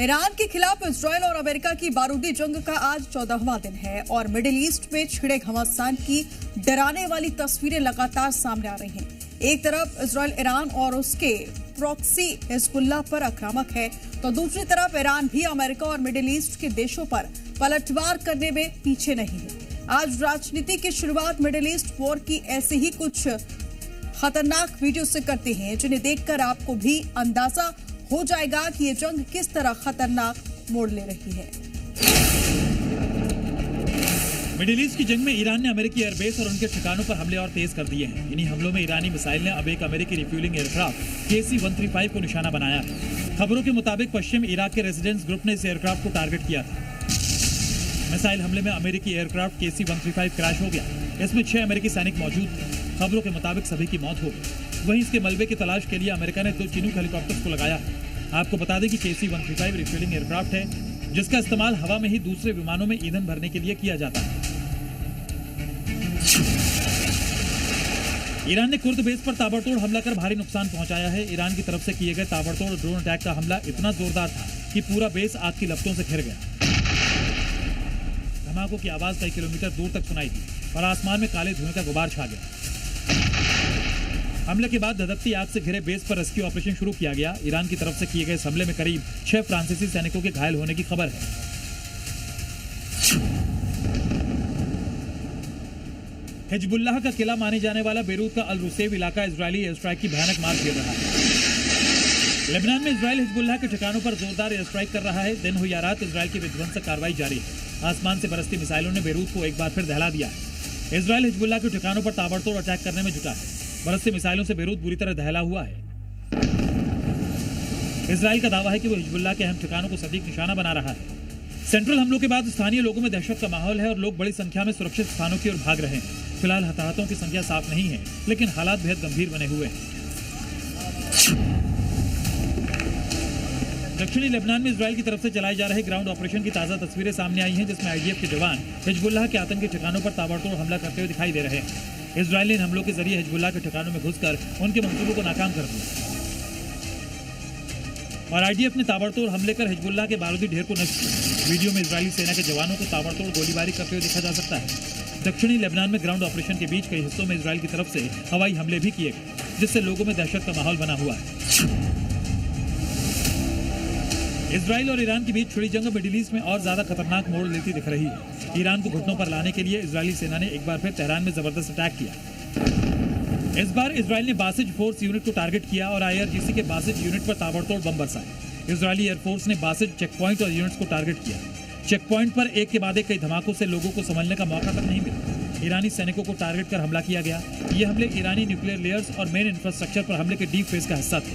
Iran के खिलाफ Israel और अमेरिका की बारूदी जंग का आज 14वां दिन है और मिडिल ईस्ट में छिड़े घमासान की डराने वाली तस्वीरें लगातार सामने आ रही हैं। एक तरफ इजरायल ईरान और उसके प्रॉक्सी हिजबुल्लाह पर आक्रामक है, तो दूसरी तरफ ईरान भी अमेरिका और मिडिल ईस्ट के देशों पर पलटवार करने में पीछे नहीं है। आज राजनीति की शुरुआत मिडिल ईस्ट वॉर की ऐसे ही कुछ खतरनाक वीडियो से करते हैं, जिन्हें देखकर आपको भी अंदाजा हो जाएगा कि ये जंग किस तरह खतरनाक मोड़ ले रही है। मिडिल ईस्ट की जंग में ईरान ने अमेरिकी एयरबेस और उनके ठिकानों पर हमले और तेज कर दिए हैं। इन्हीं हमलों में ईरानी मिसाइल ने अब एक अमेरिकी रिफ्यूलिंग एयरक्राफ्ट KC-135 को निशाना बनाया है। खबरों के मुताबिक पश्चिम इराक के रेजिडेंस ग्रुप ने इस एयरक्राफ्ट को टारगेट किया था। मिसाइल हमले में अमेरिकी एयरक्राफ्ट KC-135 क्रैश हो गया। इसमें 6 अमेरिकी सैनिक मौजूद थे। खबरों के मुताबिक सभी की मौत हो गई। वहीं इसके मलबे की तलाश के लिए अमेरिका ने 2 चिनूक हेलीकॉप्टर्स को लगाया है। आपको बता दें कि KC-135 रिफ्यूलिंग एयरक्राफ्ट है, जिसका इस्तेमाल हवा में ही दूसरे विमानों में ईंधन भरने के लिए किया जाता है। ईरान ने कुर्द बेस पर ताबड़तोड़ हमला कर भारी नुकसान पहुंचाया है। ईरान की तरफ से किए गए ताबड़तोड़ ड्रोन अटैक का हमला इतना जोरदार था कि पूरा बेस आग की लपटों से घिर गया। धमाकों की आवाज कई किलोमीटर दूर तक सुनाई दी और आसमान में काले धुएं का गुबार छा गया। हमले के बाद धधकती आग से घिरे बेस पर रेस्क्यू ऑपरेशन शुरू किया गया। ईरान की तरफ से किए गए इस हमले में करीब 6 फ्रांसीसी सैनिकों के घायल होने की खबर है। हिजबुल्लाह का किला माने जाने वाला बेरूत का अल रुसैव इलाका इजरायली एयर स्ट्राइक की भयानक मार झेल रहा है। लेबनान में इजरायल हिजबुल्लाह के ठिकानों पर जोरदार एयर स्ट्राइक कर रहा है। दिन हो या रात इजरायल की विध्वंसक कार्रवाई जारी है। आसमान से बरसती मिसाइलों ने बेरूत को एक बार फिर दहला दिया है। इजरायल हिजबुल्लाह के ठिकानों पर ताबड़तोड़ अटैक करने में जुटा है। बरसती मिसाइलों से बेरूत बुरी तरह दहला हुआ है। इजरायल का दावा है कि वो हिजबुल्लाह के अहम ठिकानों को सटीक निशाना बना रहा है। सेंट्रल हमलों के बाद स्थानीय लोगों में दहशत का माहौल है और लोग बड़ी संख्या में सुरक्षित स्थानों की ओर भाग रहे हैं। फिलहाल हताहतों की संख्या साफ नहीं है, लेकिन हालात बेहद गंभीर बने हुए हैं। दक्षिणी लेबनान में इजरायल की तरफ से चलाए जा रहे ग्राउंड ऑपरेशन की ताजा तस्वीरें सामने आई हैं, जिसमें IDF के जवान हिजबुल्लाह के आतंकी ठिकानों पर ताबड़तोड़ हमला करते हुए दिखाई दे रहे हैं। इजरायल ने इन हमलों के जरिए हिजबुल्लाह के ठिकानों में घुसकर उनके मंसूबों को नाकाम कर दिया और IDF ने ताबड़तोड़ हमले कर हिजबुल्लाह के बारूदी ढेर को नष्ट किया। वीडियो में इजरायली सेना के जवानों को ताबड़तोड़ गोलीबारी करते हुए देखा जा सकता है। दक्षिणी लेबनान में ग्राउंड ऑपरेशन के बीच कई हिस्सों में इजरायल की तरफ से हवाई हमले भी किए गए, जिससे लोगों में दहशत का माहौल बना हुआ है। इजरायल और ईरान के बीच छिड़ी जंग मिडिल ईस्ट में और ज्यादा खतरनाक मोड़ लेती दिख रही है। ईरान को घुटनों पर लाने के लिए इजरायली सेना ने एक बार फिर तेहरान में जबरदस्त अटैक किया। इस बार इजरायल ने बासिज फोर्स यूनिट को टारगेट किया और IRGC के बासिज यूनिट पर ताबड़तोड़ बम बरसाए। इजरायली एयरफोर्स ने बासिज चेक पॉइंट और यूनिट्स को टारगेट किया। चेक पॉइंट पर एक के बाद एक कई धमाकों से लोगों को संभलने का मौका तक नहीं मिला। ईरानी सैनिकों को टारगेट कर हमला किया गया। ये हमले ईरानी न्यूक्लियर लेयर्स और मेन इंफ्रास्ट्रक्चर पर हमले के डीप फेज का हिस्सा थे।